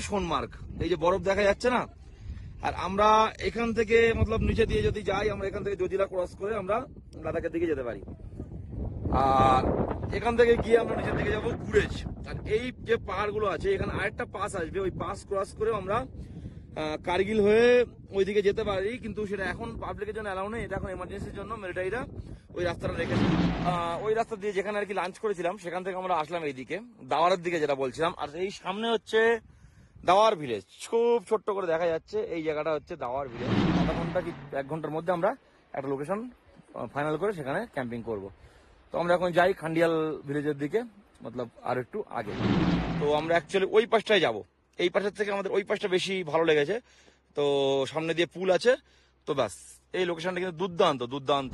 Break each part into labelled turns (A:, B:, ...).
A: সোনমার্গ, এই যে বরফ দেখা যাচ্ছে না। আর আমরা এখান থেকে মতলব নিচে দিয়ে যদি যাই, আমরা এখান থেকে জজিলা ক্রস করে আমরা লাদাখের দিকে যেতে পারি। আর এখান থেকে গিয়ে আমরা নিচের দিকে যাবো গুরেজ। আর এই যে পাহাড়গুলো আছে, এখানে আরেকটা পাস আসবে, ওই পাস ক্রস করে আমরা কার্গিল হয়ে ওইদিকে যেতে পারি, কিন্তু সেটা এখন পাবলিকের জন্য অ্যালাউ নেই, এটা এখন এমার্জেন্সির জন্য মিলিটারিরা ওই রাস্তাটা রেখেছে। ওই রাস্তা দিয়ে যেখানে আর কি লাঞ্চ করেছিলাম, সেখান থেকে আমরা আসলাম এইদিকে দাওয়ারের দিকে, যেটা বলছিলাম। আর এই সামনে হচ্ছে দাওয়ার ভিলেজ, খুব ছোট্ট করে দেখা যাচ্ছে। এই জায়গাটা হচ্ছে দাওয়ার ভিলেজ। আধা ঘন্টা কি 1 ঘন্টার মধ্যে আমরা একটা লোকেশন ফাইনাল করে সেখানে ক্যাম্পিং করব। তো আমরা এখন যাই খান্ডিয়াল ভিলেজের দিকে, মতলব আর একটু আগে। তো আমরা অ্যাকচুয়ালি ওই পাশটায় যাব, এই পাশের থেকে আমাদের ওই পাশটা বেশি ভালো লেগেছে। তো সামনে দিয়ে পুল আছে, তো ব্যাস এই লোকেশনটা কিন্তু দুর্দান্ত দুর্দান্ত।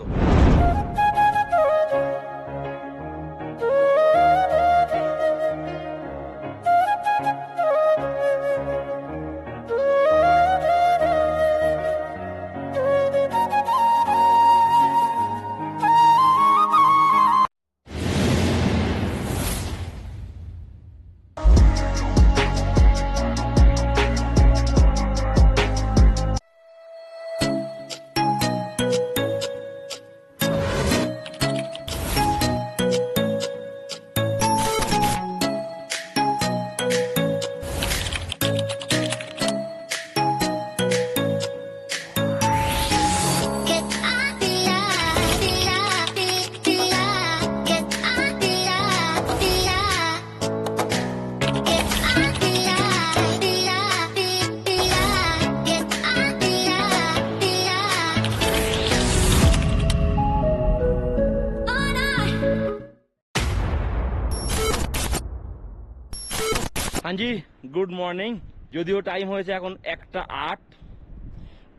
A: জি গুড মর্নিং। যদিও টাইম হয়েছে এখন 1টা 8,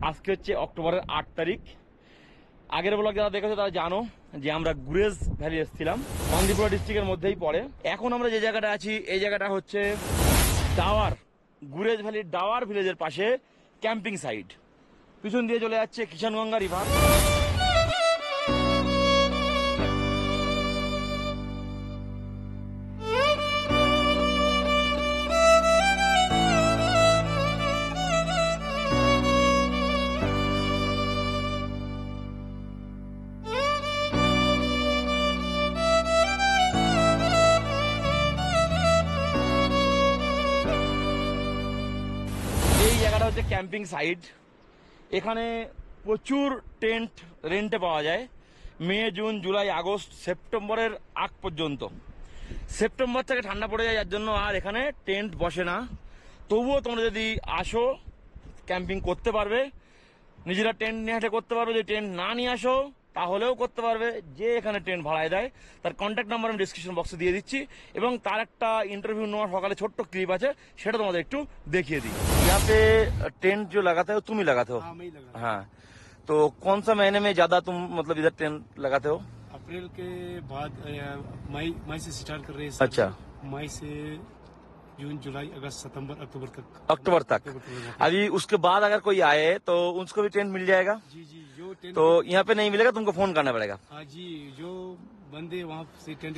A: আজকে হচ্ছে অক্টোবরের 8 তারিখ। আগের ব্লগ যারা দেখেছো তারা জানো যে আমরা গুরেজ ভ্যালি এসেছিলাম, বান্দিপুরা ডিস্ট্রিক্টের মধ্যেই পড়ে। এখন আমরা যে জায়গাটা আছি, এই জায়গাটা হচ্ছে ডাওয়ার, গুরেজ ভ্যালির ডাওয়ার ভিলেজের পাশে ক্যাম্পিং সাইট। পিছন দিয়ে চলে যাচ্ছে কিষানগঙ্গা রিভার। হচ্ছে ক্যাম্পিং সাইট। এখানে প্রচুর টেন্ট রেন্টে পাওয়া যায়, মে জুন জুলাই আগস্ট সেপ্টেম্বরের আগ পর্যন্ত। সেপ্টেম্বর থেকে ঠান্ডা পড়ে যায়, যার জন্য আর এখানে টেন্ট বসে না। তবুও তোমরা যদি আসো ক্যাম্পিং করতে পারবে, নিজেরা টেন্ট নিয়ে হেঁটে করতে পারবে। যদি টেন্ট না নিয়ে আসো তাহলেও করতে পারবে। যে এখানে টেন্ট ভাড়ায় দেয় তার কন্ট্যাক্ট নাম্বার আমি ডিসক্রিপশন বক্সে দিয়ে দিচ্ছি, এবং তার একটা ইন্টারভিউ নেওয়ার সকালে ছোট্ট ক্লিপ আছে, সেটা তোমাদের একটু দেখিয়ে দিই। यहाँ पे टेंट जो लगाते हो तुम ही लगाते हो? हाँ, तो कौन सा महीने में ज्यादा तुम मतलब इधर टेंट लगाते हो?
B: अप्रैल के बाद मई से स्टार्ट कर रहे हैं।
A: अच्छा,
B: मई से जून जुलाई अगस्त सितंबर अक्टूबर तक।
A: अक्टूबर तक। अभी उसके बाद अगर कोई आए तो उसको भी टेंट मिल जाएगा?
B: जी जी, जो टेंट
A: तो यहाँ पे नहीं मिलेगा, तुमको फोन करना पड़ेगा?
B: हाँ जी, जो बंदे वहाँ से टेंट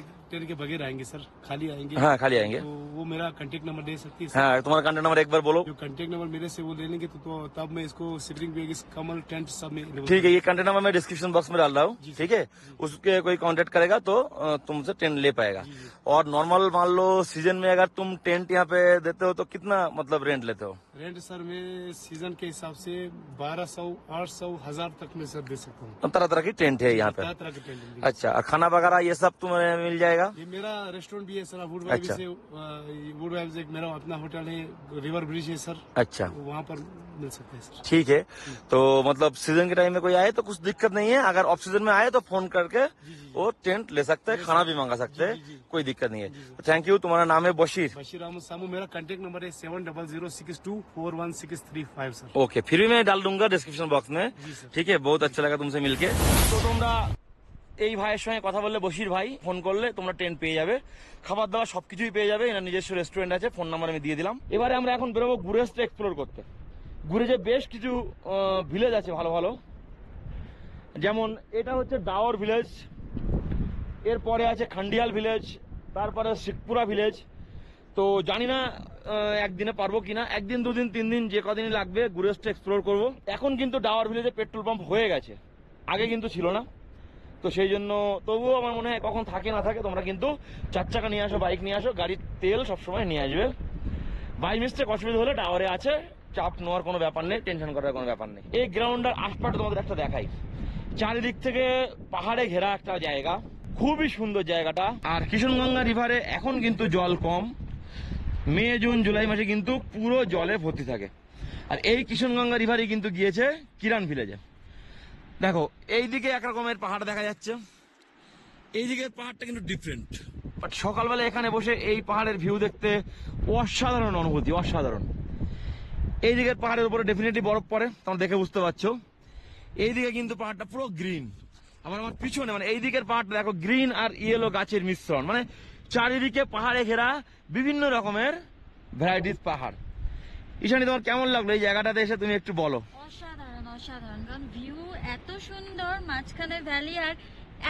B: के बगैर आएंगे सर, खाली आएंगे।
A: हाँ, खाली आएंगे।
B: तो वो मेरा कांटेक्ट नंबर दे सकती है सर?
A: हाँ, तुम्हारा कांटेक्ट नंबर एक बार बोलो।
B: जो कांटेक्ट नंबर मेरे से वो ले लेंगे तो तब मैं इसको शिवरिंग बैग, कमल टेंट सब में।
A: ठीक है, ये कांटेक्ट नंबर मैं डिस्क्रिप्शन बॉक्स में डाल रहा हूँ, ठीक है? उसके कोई कांटेक्ट करेगा तो तुमसे टेंट ले पाएगा। और नॉर्मल मान लो सीजन में अगर तुम टेंट यहाँ पे देते हो तो कितना मतलब रेंट लेते हो?
B: रेंट सर मैं सीजन के हिसाब से 1200, 800, 1000 तक में सर दे सकता हूँ।
A: तरह तरह की टेंट है यहाँ पे?
B: तरह तरह की टेंट।
A: अच्छा, खाना वगैरह ये सब तुम्हें मिल जाएगा?
B: ये मेरा रेस्टोरेंट भी है सर, वुड वाइब
A: अच्छा।
B: से। वुड वाइब से मेरा अपना होटल है, रिवर ब्रिज है सर।
A: अच्छा,
B: वहाँ पर मिल सकते हैं सर।
A: ठीक है। तो मतलब सीजन के टाइम में कोई आए तो कुछ दिक्कत नहीं है, अगर ऑफ सीजन में आए तो फोन करके वो टेंट ले सकते हैं, खाना भी मंगा सकते हैं, कोई दिक्कत नहीं है। Thank you. तुम्हारा नाम है बशीर?
B: बशीर अहमद सामू। मेरा कांटेक्ट नंबर है 7006241635 सर।
A: ओके, फिर भी मैं डाल दूंगा डिस्क्रिप्शन बॉक्स में, ठीक है? बहुत अच्छा लगा तुमसे मिलके। तो তোমরা এই ভাইয়ের সঙ্গে কথা বললে, বশির ভাই, ফোন করলে তোমরা টেন্ট পেয়ে যাবে, খাবার দাবার সবকিছুই পেয়ে যাবে। এনার নিজস্ব রেস্টুরেন্ট আছে, ফোন নাম্বার আমি দিয়ে দিলাম। এবারে আমরা এখন বেরোবো গুরেজটা এক্সপ্লোর করতে। গুরেজে বেশ কিছু ভিলেজ আছে ভালো ভালো, যেমন এটা হচ্ছে ডাওর ভিলেজ, এরপরে আছে খান্ডিয়াল ভিলেজ, তারপরে শিখপুরা ভিলেজ, তো জানি না একদিনে পারবো কিনা, একদিন দুদিন তিন দিন যে কদিনই লাগবে গুরেস্ট এক্সপ্লোর করব। এখন কিন্তু ডাওয়ার ভিলেজে পেট্রোল পাম্প হয়ে গেছে, আগে কিন্তু ছিল না। তো সেই জন্য তবুও আমার মনে হয় কখন থাকে না থাকে, তোমরা কিন্তু 4 চাকা নিয়ে আসো, বাইক নিয়ে আসো, গাড়ির তেল সবসময় নিয়ে আসবে। বাই মিস্টেক অসুবিধা হলে টাওয়ারে আছে, চাপ নেওয়ার কোনো ব্যাপার নেই, টেনশন করার কোনো ব্যাপার নেই। এই গ্রাউন্ডের আশপাশটা তোমাদের একটা দেখাই, চারিদিক থেকে পাহাড়ে ঘেরা একটা জায়গা, খুবই সুন্দর জায়গাটা। আর কিষণগঙ্গা রিভারে এখন কিন্তু জল কম, মে জুন জুলাই মাসে কিন্তু পুরো জলে ভর্তি থাকে। আর এই কিষণগঙ্গা রিভারই কিন্তু গিয়েছে কিরান ভিলেজে। দেখো এইদিকে একরকমের পাহাড় দেখা যাচ্ছে, এইদিকে পাহাড়টা কিন্তু ডিফারেন্ট, বাট সকালবেলা এখানে বসে এই পাহাড়ের ভিউ দেখতে অসাধারণ অনুভূতি, অসাধারণ। এই দিকের পাহাড়ের উপরে ডেফিনেটলি বরফ পড়ে, তোমরা দেখে বুঝতে পারছো। এইদিকে কিন্তু পাহাড়টা পুরো গ্রিন, আমার পিছনে মানে এই দিকের পাহাড়টা দেখো গ্রিন আর ইয়েলো গাছের মিশ্রণ, মানে চারিদিকে পাহাড়ে ঘেরা বিভিন্ন রকমের ভ্যারাইটিস পাহাড়। ঈশানী তোমার কেমন লাগলো এই জায়গাটাতে এসে, তুমি একটু বলো।
C: অসাধারণ অসাধারণ, কারণ ভিউ এত সুন্দর, মাঝখানে ভ্যালি, আর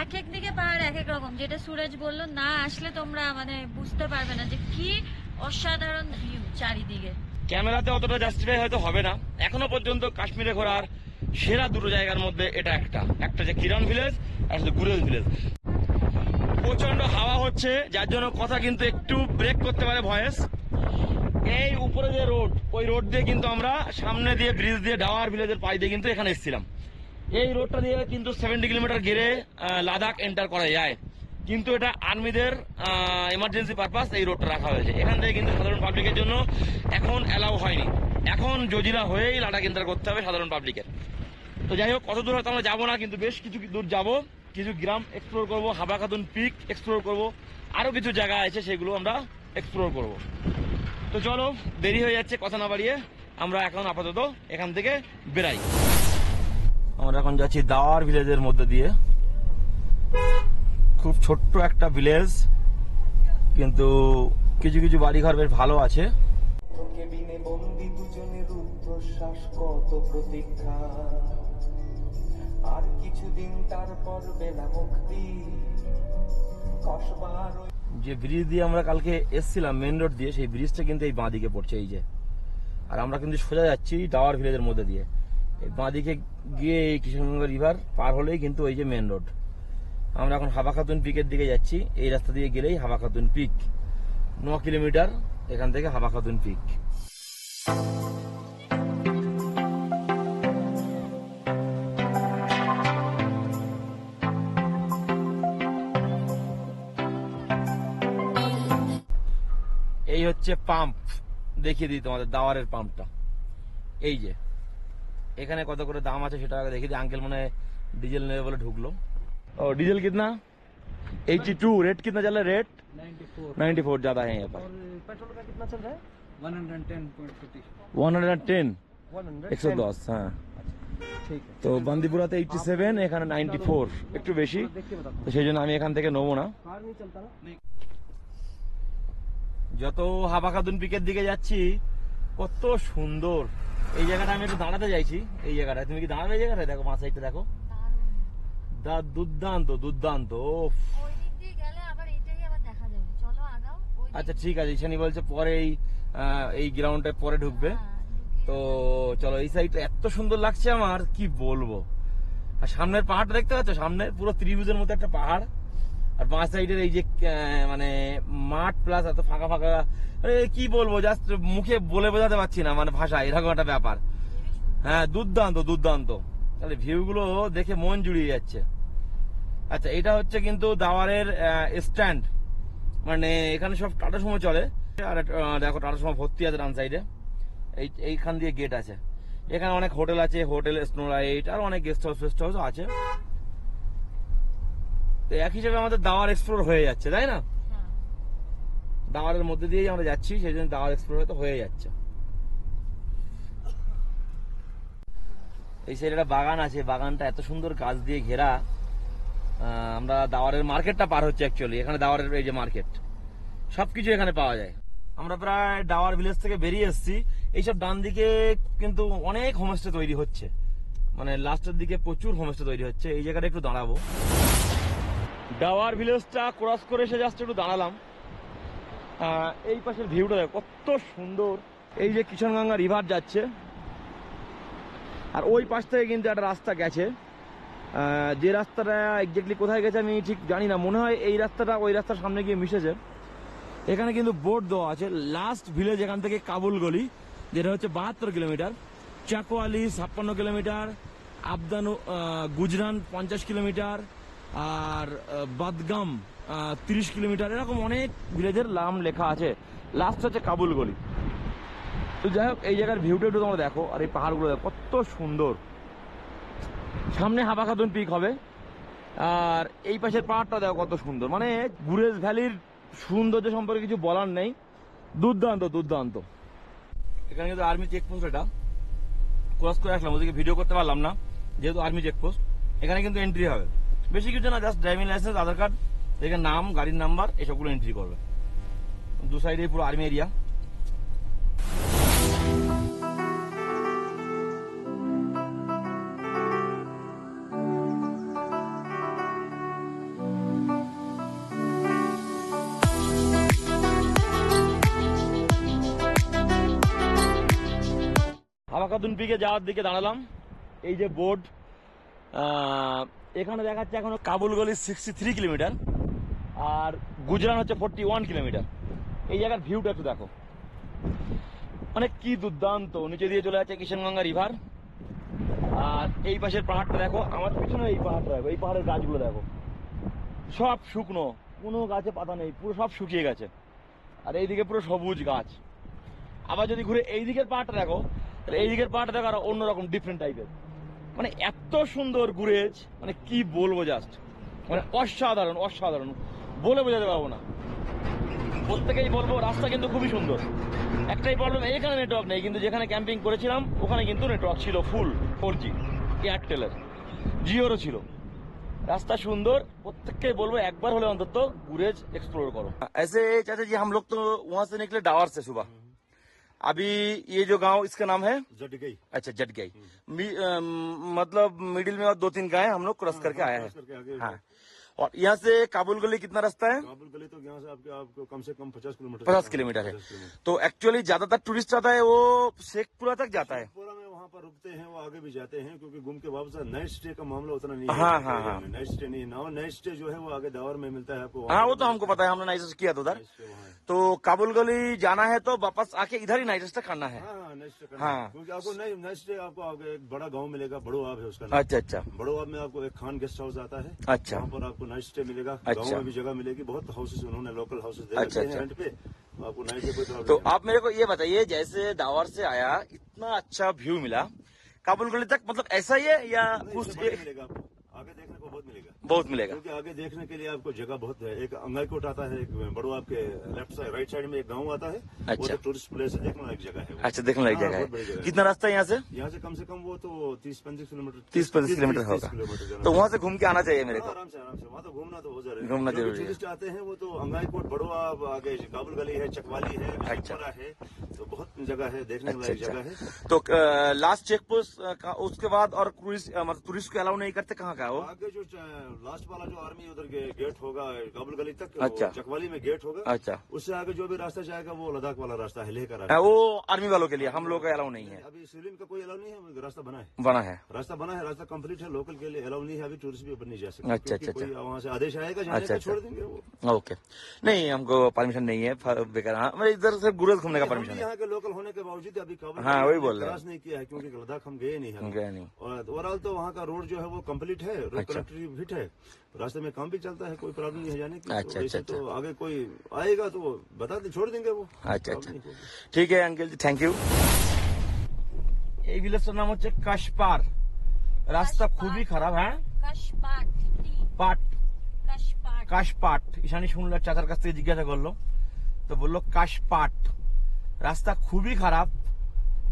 C: এক এক দিকে পাহাড় এক এক রকম। যেটা সুরজ বললো, না আসলে তোমরা মানে বুঝতে পারবে না যে কি অসাধারণ ভিউ চারিদিকে।
A: ক্যামেরাতে অতটা জাস্টিফাই হয়তো হবে না, এখনো পর্যন্ত কাশ্মীরে ঘোরার সেরা দুটো জায়গার মধ্যে এটা একটা যে কিরান ভিলেজ আর একটা গুরেজ ভিলেজ। প্রচন্ড হাওয়া হচ্ছে, যার জন্য কথা কিন্তু একটু ব্রেক করতে পারে ভয়েস। এই উপরে যে রোড, ওই রোড দিয়ে কিন্তু আমরা সামনে দিয়ে ব্রিজ দিয়ে ডাওয়ার ভিলেজের পাশ দিয়ে কিন্তু এখানে এসেছিলাম। এই রোডটা দিয়ে কিন্তু 70 কিলোমিটার গেড়ে লাদাখ এন্টার করা যায়, কিন্তু এটা আর্মিদের এমার্জেন্সি পারপাস এই রোডটা রাখা হয়েছে। এখান থেকে কিন্তু সাধারণ পাবলিকের জন্য এখন অ্যালাউ হয়নি, এখন জজিলা হয়েই লাদাখ এন্টার করতে হবে সাধারণ পাবলিকের। তো যাই হোক, কত দূর হয়তো আমরা যাবো না, কিন্তু বেশ কিছু দূর যাবো, কিছু গ্রাম এক্সপ্লোর করবো, হাবা খাতুন পিক এক্সপ্লোর করবো, আরো কিছু জায়গা আছে সেগুলো আমরা এক্সপ্লোর করবো। তো চলো, দেরি হয়ে যাচ্ছে, কথা না বাড়িয়ে আমরা এখন আপাতত এখান থেকে বেরাই। আমরা এখন যাচ্ছি দাওয়ার ভিলেজের মধ্যে দিয়ে, খুব ছোট্ট একটা ভিলেজ, কিন্তু কিছু কিছু বাড়িঘর বেশ ভালো আছে।
D: কেবিনে বন্দি দুজনের রুদ্ধশ্বাস, কত প্রতীক্ষা, আর কিছুদিন তারপর বেলা মুক্তি। কসবার
A: যে ব্রিজ দিয়ে আমরা কালকে এসছিলাম মেন রোড দিয়ে, সেই ব্রিজটা কিন্তু এই বাঁদিকে পড়ছে, এই যে। আর আমরা কিন্তু সোজা যাচ্ছি ডাওয়ার ভিলেজের মধ্যে দিয়ে, এই বাঁদিকে গিয়ে এই কিষণগঙ্গা রিভার পার হলেই কিন্তু ওই যে মেন রোড। আমরা এখন হাবা খাতুন পিকের দিকে যাচ্ছি, এই রাস্তা দিয়ে গেলেই হাবা খাতুন পিক, 9 কিলোমিটার এখান থেকে হাবা খাতুন পিক। এই হচ্ছে পাম্প, দেখিয়ে দিই তোমাদের দাওয়ারের পাম্পটা। এই যে এখানে কত করে দাম আছে সেটা আগে দেখিয়ে দিই। আঙ্কেল মনে হয় ডিজেল নেবে বলে ঢুকলো। ও डीजल कितना 82, रेट कितना चल रहा है? रेट 94 ज्यादा है यहाँ पर।
E: पेट्रोल का कितना चल रहा है? 110.50
A: 110
E: 100
A: 110 হ্যাঁ।
E: ठीक है।
A: তো বান্দিপুরাতে 87, এখানে 94, একটু বেশি।
E: देख के बताता
A: তো সেই জন্য আমি এখান থেকে নেবো না।
E: हूँ कार नहीं चलता ना।
A: যত হাবা খাতুন পিকের দিকে যাচ্ছি কত সুন্দর এই জায়গাটা। আমি একটু দাঁড়াতে চাইছি এই জায়গাটায়, তুমি কি দাঁড়াবে? এই জায়গাটায় দেখো, মা সাইডটা দেখো, দুর্দান্ত দুর্দান্ত। ওফ,
C: ওই দিক দিয়ে গেলে আবার এটাই আবার দেখা যাবে। চলো আগাও। ওই দিক
A: আচ্ছা ঠিক আছে, ঈশানী বলছে পরে এই গ্রাউন্ডে পরে ঢুকবে। তো চলো, এই সাইডটা এত সুন্দর লাগছে আমার, কি বলবো। আর সামনের পাহাড়টা দেখতে পাচ্ছ, সামনে পুরো ত্রিভুজের মতো একটা পাহাড়, আর বাঁ সাইডের এই যে মানে মাঠ প্লাস এত ফাঁকা ফাঁকা, কি বলবো, জাস্ট মুখে বলে বোঝাতে পারছি না, মানে ভাষা এরকম একটা ব্যাপার। হ্যাঁ, দুর্দান্ত দুর্দান্ত। তাহলে ভিউ গুলো দেখে মন জুড়িয়ে যাচ্ছে। আচ্ছা, এটা হচ্ছে কিন্তু দাওয়ারের স্ট্যান্ড, মানে এখানে সব টাটা সুমো চলে। আর দেখো টাটা সুমো ভর্তি আছে ডান সাইডে, এইখান দিয়ে গেট আছে। এখানে অনেক হোটেল আছে, হোটেল, স্নো লাইট, আর অনেক গেস্ট হাউস ফেস্ট হাউস আছে। তো এক হিসেবে আমাদের দাওয়ার এক্সপ্লোর হয়ে যাচ্ছে, তাই না?
C: হ্যাঁ।
A: দাওয়ারের মধ্যে দিয়েই আমরা যাচ্ছি, সেই জন্য দাওয়ার এক্সপ্লোর হয়তো হয়ে যাচ্ছে। এই সাইডে একটা বাগান আছে, বাগানটা এত সুন্দর গাছ দিয়ে ঘেরা। আমরা দাওয়ারের মার্কেটটা পার হচ্ছে অ্যাকচুয়ালি, এখানে দাওয়ারের এই যে মার্কেট, সবকিছু এখানে পাওয়া যায়। আমরা প্রায় ডাওয়ার ভিলেজ থেকে বেরিয়ে এসেছি। এইসব ডান দিকে কিন্তু অনেক হোমস্টে তৈরি হচ্ছে, মানে লাস্টের দিকে প্রচুর হোমস্টে তৈরি হচ্ছে। এই জায়গাটা একটু দাঁড়াবো, ডাওয়ার ভিলেজটা ক্রস করে এসে জাস্ট একটু দাঁড়ালাম। এই পাশের ভিউটা দেখো কত সুন্দর। এই যে কিষানগঙ্গা রিভার যাচ্ছে, আর ওই পাশ থেকে কিন্তু একটা রাস্তা গেছে। যে রাস্তাটা এক্স্যাক্টলি কোথায় গেছে আমি ঠিক জানি না, মনে হয় এই রাস্তাটা ওই রাস্তার সামনে গিয়ে মিশেছে। এখানে কিন্তু বোর্ড দেওয়া আছে, লাস্ট ভিলেজ এখান থেকে কাবুল গলি, যেটা হচ্ছে 72 কিলোমিটার, চাকওয়ালি 56 কিলোমিটার, আবদানু গুজরান 50 কিলোমিটার, আর বাদগাম 30 কিলোমিটার, এরকম অনেক ভিলেজের নাম লেখা আছে। লাস্ট হচ্ছে কাবুল গলি। তো যাই হোক, এই জায়গার ভিউটা একটু তোমরা দেখো, আর এই পাহাড়গুলো দেখো কত সুন্দর। সামনে হাবা খাতুন পিক হবে, আর এই পাশের পাহাড়টা দেখো কত সুন্দর। মানে গুরেজ ভ্যালির সৌন্দর্য সম্পর্কে কিছু বলার নেই, দুর্দান্ত দুর্দান্ত। এখানে কিন্তু আর্মি চেকপোস্ট, এটা ক্রস করে আসলাম, ওদিকে ভিডিও করতে পারলাম না যেহেতু আর্মি চেকপোস্ট। এখানে কিন্তু এন্ট্রি হবে, বেশি কিছু না, জাস্ট ড্রাইভিং লাইসেন্স, আধার কার্ড, এখানে নাম, গাড়ির নাম্বার, এসবগুলো এন্ট্রি করবে। দু সাইডে পুরো আর্মি এরিয়া। হাবা খাতুন পিকে যাওয়ার দিকে দাঁড়ালাম। এই যে বোর্ড, এখানে দেখাচ্ছে এখনো কাবুল গলি 63 কিলোমিটার, আর গুজরান হচ্ছে 41 কিলোমিটার। এই জায়গার ভিউটা একটু দেখো, মানে কি দুর্দান্ত। নিচে দিয়ে চলে যাচ্ছে কিষানগঙ্গা রিভার, আর এই পাশের পাহাড়টা দেখো, আমার পিছনে এই পাহাড়টা দেখো, এই পাহাড়ের গাছগুলো দেখো, সব শুকনো, কোনো গাছে পাতা নেই, পুরো সব শুকিয়ে গেছে। আর এইদিকে পুরো সবুজ গাছ। আবার যদি ঘুরে এই দিকের পাহাড়টা দেখো, তাহলে এই দিকের পাহাড়টা দেখো আর অন্যরকম ডিফারেন্ট টাইপের। মানে এত সুন্দর গুরেজ, মানে কি বলবো, জাস্ট মানে অসাধারণ অসাধারণ, বলে বোঝাতে পারবো না। প্রত্যেকেই বলবো রাস্তা কিন্তু খুবই সুন্দর। একটাই প্রবলেম, এখানে নেটওয়ার্ক নেই, কিন্তু যেখানে ক্যাম্পিং করেছিলাম ওখানে কিন্তু নেটওয়ার্ক ছিল ফুল 4G, এয়ারটেলের, জিওরও ছিল। रास्ता सुंदर, प्रत्येक बोलो एक बार होले अंतत गुरेज एक्सप्लोर करो। ऐसे चाचा जी हम लोग तो वहाँ से निकले डावर से सुबह, अभी ये जो गांव इसका नाम है
B: जटगई।
A: अच्छा जटगई, मतलब मिडिल में और 2-3 गाँव हम लोग क्रॉस करके आया है। हाँ, और यहाँ से काबुल गली कितना रास्ता है?
B: काबुल गली तो यहाँ से आपको कम से कम 50 किलोमीटर
A: 50 किलोमीटर है। तो एक्चुअली ज्यादातर टूरिस्ट आता है वो शेखपुरा तक जाता है।
B: शेखपुरा में वहाँ पर रुकते हैं, वो आगे भी जाते हैं, क्योंकि घूम के वापस नाइट स्टे का मामला उतना नहीं है।
A: हाँ, हाँ, हाँ।
B: नाइट स्टे नहीं है, नाइट स्टे जो है वो आगे दावर में मिलता है आपको।
A: हाँ वो तो हमको पता है, हमने नाइट स्टे किया था उधर। तो काबुल गली जाना है तो वापस आके इधर ही नाइट स्टे करना है।
B: हाँ नाइट स्टे करना
A: हाँ।
B: है, क्योंकि आपको नाइट स्टे आपको आगे एक बड़ा गाँव मिलेगा, बड़ो आप है उसका नाम।
A: अच्छा अच्छा
B: बड़ो आप में आपको एक खान गेस्ट हाउस आता है,
A: अच्छा।
B: वहाँ पर आपको नाइट स्टे मिलेगा।
A: अच्छा।
B: गाँव में भी जगह मिलेगी, बहुत हाउसेस उन्होंने लोकल हाउसेस दे
A: अच्छा,
B: रखे हैं
A: अच्छा।
B: रेंट पे, आपको नाइट पे कोई प्रॉब्लम
A: तो
B: नहीं।
A: आप मेरे को ये बताइए, जैसे दावर से आया इतना अच्छा व्यू मिला, काबुल गली तक मतलब ऐसा ही है या
B: नहीं,
A: कुछ
B: इससे बड़ा मिलेगा आपको, आगे देखने को बहुत मिलेगा।
A: बहुत मिलेगा?
B: क्योंकि आगे देखने के लिए आपको जगह बहुत है। एक अंगाईकोट आता है, एक बड़ो आपके लेफ्ट साइड राइट साइड में एक गांव आता है।
A: अच्छा।
B: वो तो टूरिस्ट प्लेस है, देखने लायक जगह है वो।
A: अच्छा देखने लायक
B: हाँ,
A: जगह
B: बहुत बड़ी जगह
A: है।
B: है।
A: कितना रास्ता है यहाँ से?
B: यहाँ से कम वो तो 30-35 किलोमीटर
A: 30-35 किलोमीटर होगा।
B: जाना
A: तो वहाँ से घूम के आना चाहिए मेरे
B: हाँ,
A: को।
B: आराम से वहाँ तो घूमना तो हो जरूरी है।
A: घूमना
B: जो
A: जरूरी है।
B: टूरिस्ट आते हैं वो तो अंगाईकोट बड़ो आप आगे काबुल गली है, चकवाली है, शेखपुरा है, तो बहुत जगह है देखने
A: अच्छा
B: लायक
A: अच्छा।
B: जगह है।
A: तो लास्ट चेक पोस्ट उसके बाद और टूरिस्ट को अलाउ नहीं करते, कहाँ का है वो?
B: आगे जो लास्ट वाला जो आर्मी उधर गेट होगा काबुल गली तक,
A: अच्छा।
B: वो चकवाली में गेट होगा।
A: अच्छा।
B: उससे आगे जो भी रास्ता जाएगा वो लद्दाख वाला रास्ता है, लेह का
A: हाँ,
B: रास्ता।
A: वो आर्मी वालों के लिए, हम लोग का अलाउ नहीं है।
B: अभी सिविलियन का कोई अलाउ नहीं है, रास्ता बना है।
A: बना है।
B: रास्ता बना है, रास्ता कंप्लीट है, लोकल के लिए अलाउ नहीं है, अभी टूरिस्ट भी ऊपर नहीं जा सकते।
A: अच्छा,
B: क्योंकि
A: अच्छा,
B: कोई वहाँ से आदेश आएगा जाने
A: अच्छा,
B: का,
A: अच्छा।
B: छोड़ देंगे वो।
A: ओके, नहीं हमको परमिशन नहीं है, बेकार। हाँ, मैं इधर से गुरेज घूमने का
B: हम
A: परमिशन
B: भी
A: है।
B: यहाँ के लोकल होने के बावजूद अभी काबुल
A: हाँ,
B: गली
A: वही
B: हमने
A: बोल रहे हैं।
B: क्रॉस नहीं किया है, क्योंकि लद्दाख हम गए नहीं हैं।
A: गए नहीं।
B: और ओवरऑल तो वहाँ का रोड जो है वो कंप्लीट है, रोड
A: अच्छा।
B: कनेक्टिविटी फिट है, रास्ते में काम भी चलता है, कोई प्रॉब्लम नहीं है जाने की।
A: अच्छा,
B: तो ऐसे
A: अच्छा,
B: तो आगे कोई आएगा तो बता दे, छोड़ देंगे वो।
A: अच्छा अच्छा,
B: प्रॉब्लम नहीं होगी।
A: ঠিক আছে আঙ্কেল জি, থ্যাংক ইউ। এই ভিলেজটার নাম হচ্ছে কাশপার, রাস্তা খুবই খারাপ। হ্যাঁ,
C: কাশপাট
A: পাট,
C: কাশপাট
A: কাশপাট। ঈশানী শুনলো, চাচার কাছ থেকে জিজ্ঞাসা করলো, তো বললো কাশপাট। রাস্তা খুবই খারাপ,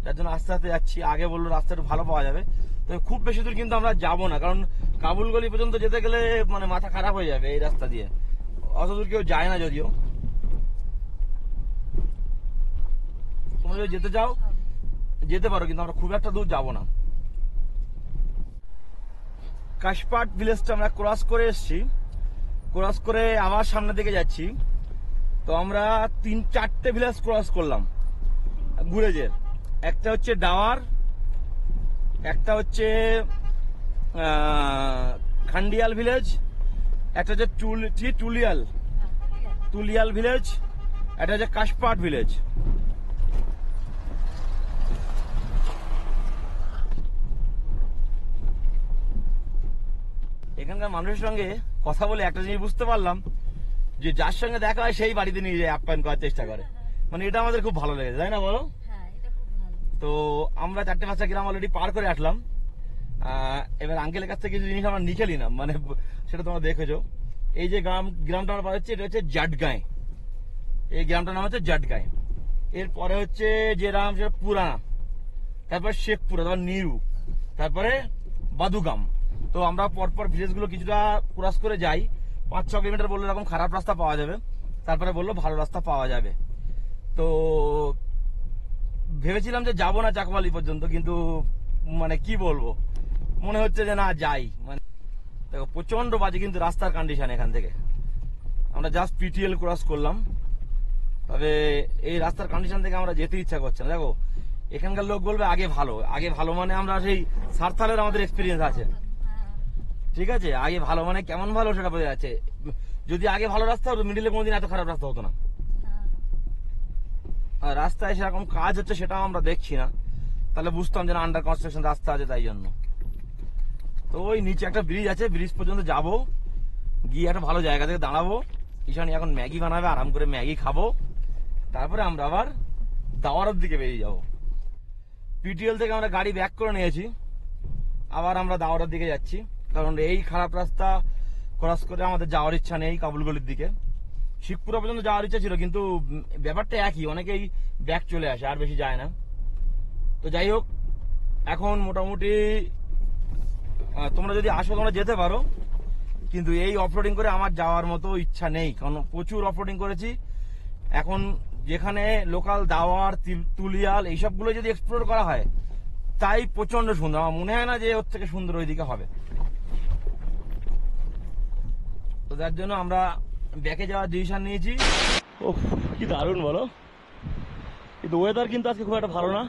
A: যার জন্য আস্তে আস্তে যাচ্ছি। আগে বললো রাস্তা একটু ভালো পাওয়া যাবে, তো খুব বেশি দূর কিন্তু আমরা যাবো না, কারণ কাবুল গলি পর্যন্ত যেতে গেলে মানে মাথা খারাপ হয়ে যাবে এই রাস্তা দিয়ে। অত দূর কেউ যায় না, যদিও তোমরা যদি যেতে চাও যেতে পারো, কিন্তু আমরা খুব একটা দূর যাবো না। কাশপাট ভিলেজটা আমরা ক্রস করে এসেছি, ক্রস করে আবার সামনের দিকে যাচ্ছি। তো আমরা 3-4টে ভিলেজ ক্রস করলাম ঘুরে যে। একটা হচ্ছে ডাওয়ার, একটা হচ্ছে খান্ডিয়াল ভিলেজ, একটা হচ্ছে তুলিয়াল ভিলেজ, একটা হচ্ছে কাশপাট ভিলেজ। এখানকার মানুষের সঙ্গে কথা বলে একটা জিনিস বুঝতে পারলাম যে যার সঙ্গে দেখা হয় সেই বাড়িতে নিয়ে যায় আপ্যায়ন করার চেষ্টা করে। মানে এটা আমাদের খুব ভালো লেগেছে, তাই না বলো?
C: হ্যাঁ, এটা খুব ভালো।
A: তো আমরা 4-5টা গ্রাম অলরেডি পার করে আসলাম। এবার আঙ্কেলের কাছ থেকে কিছু জিনিস আমরা নিখে নিলাম, মানে সেটা তোমরা দেখেছো। এই যে গ্রামটা আমরা পার হচ্ছে, এটা হচ্ছে জাটগাঁয়। এই গ্রামটার নাম হচ্ছে জাটগাঁয়। এরপরে হচ্ছে যে গ্রাম সেটা পুরানা, তারপর শেখপুরা, তারপর নিরু, তারপরে বাদুগাম। তো আমরা পরপর ভিলেজগুলো কিছুটা ক্রস করে যাই। 5-6 কিলোমিটার বললো এরকম খারাপ রাস্তা পাওয়া যাবে, তারপরে বললো ভালো রাস্তা পাওয়া যাবে। তো ভেবেছিলাম যে যাবো না চাকমালি পর্যন্ত, কিন্তু মানে কি বলবো, মনে হচ্ছে যে না যাই। মানে দেখো প্রচন্ড বাজে কিন্তু রাস্তার কন্ডিশন। এখান থেকে আমরা জাস্ট পিটিএল ক্রস করলাম, তবে এই রাস্তার কন্ডিশন থেকে আমরা যেতে ইচ্ছা করছে না। দেখো এখানকার লোক বলবে আগে ভালো মানে আমরা সেই সার্থালের আমাদের এক্সপিরিয়েন্স আছে, ঠিক আছে। আগে ভালো মানে কেমন ভালো সেটা বোঝা যাচ্ছে। যদি আগে ভালো রাস্তা হতো, মিডিলে কোনোদিন এত খারাপ রাস্তা হতো না। আর রাস্তায় সেরকম কাজ হচ্ছে সেটাও আমরা দেখছি না, তাহলে বুঝতাম যে আন্ডার কনস্ট্রাকশন রাস্তা আছে, তাই জন্য। তো ওই নিচে একটা ব্রিজ আছে, ব্রিজ পর্যন্ত যাব, গিয়ে একটা ভালো জায়গা থেকে দাঁড়াবো। ঈশানী এখন ম্যাগি বানাবে, আরাম করে ম্যাগি খাবো, তারপরে আমরা আবার দাওয়ারের দিকে বেরিয়ে যাব। পিটিএল থেকে আমরা গাড়ি ব্যাক করে নিয়েছি, আবার আমরা দাওয়ারের দিকে যাচ্ছি, কারণ এই খারাপ রাস্তা ক্রস করে আমাদের যাওয়ার ইচ্ছা নেই কাবুলগলির দিকে। শিখপুরা পর্যন্ত যাওয়ার ইচ্ছা ছিল, কিন্তু ব্যাপারটা একই, অনেকেই ব্যাক চলে আসে, আর বেশি যায় না। তো যাই হোক, এখন মোটামুটি তোমরা যদি আসো তোমরা যেতে পারো, কিন্তু এই অফরোডিং করে আমার যাওয়ার মতো ইচ্ছা নেই, কারণ প্রচুর অফরোডিং করেছি। এখন যেখানে লোকাল দাওয়ার, তুলিয়াল এইসবগুলো যদি এক্সপ্লোর করা হয়, তাই প্রচন্ড সুন্দর। আমার মনে হয় না যে ওর থেকে সুন্দর ওইদিকে হবে। তো তার জন্য আমরা ব্যাকে যাওয়ার ডিসিশন নিয়েছি। ও কি দারুণ বলো, কিন্তু ওয়েদার কিন্তু আজকে খুব একটা ভালো না।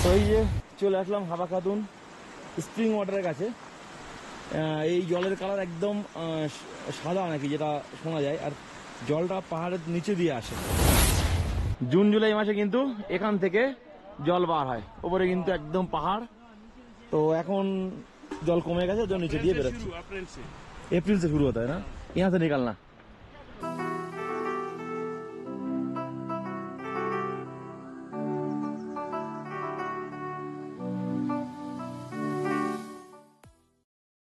A: তো এই যে চলে আসলাম হাবা খাতুন স্প্রিং ওয়াটারের কাছে। এই জলের কালার একদম সাদা নাকি, যেটা শোনা যায়, আর জলটা পাহাড়ের নিচে দিয়ে আসে। জুন জুলাই মাসে কিন্তু এখান থেকে জল বার হয়, ওপরে কিন্তু একদম পাহাড়। তো এখন জল কমে গেছে, জল নিচে দিয়ে বেরোচ্ছে। अप्रैल से शुरू होता है ना, यहाँ से निकलना।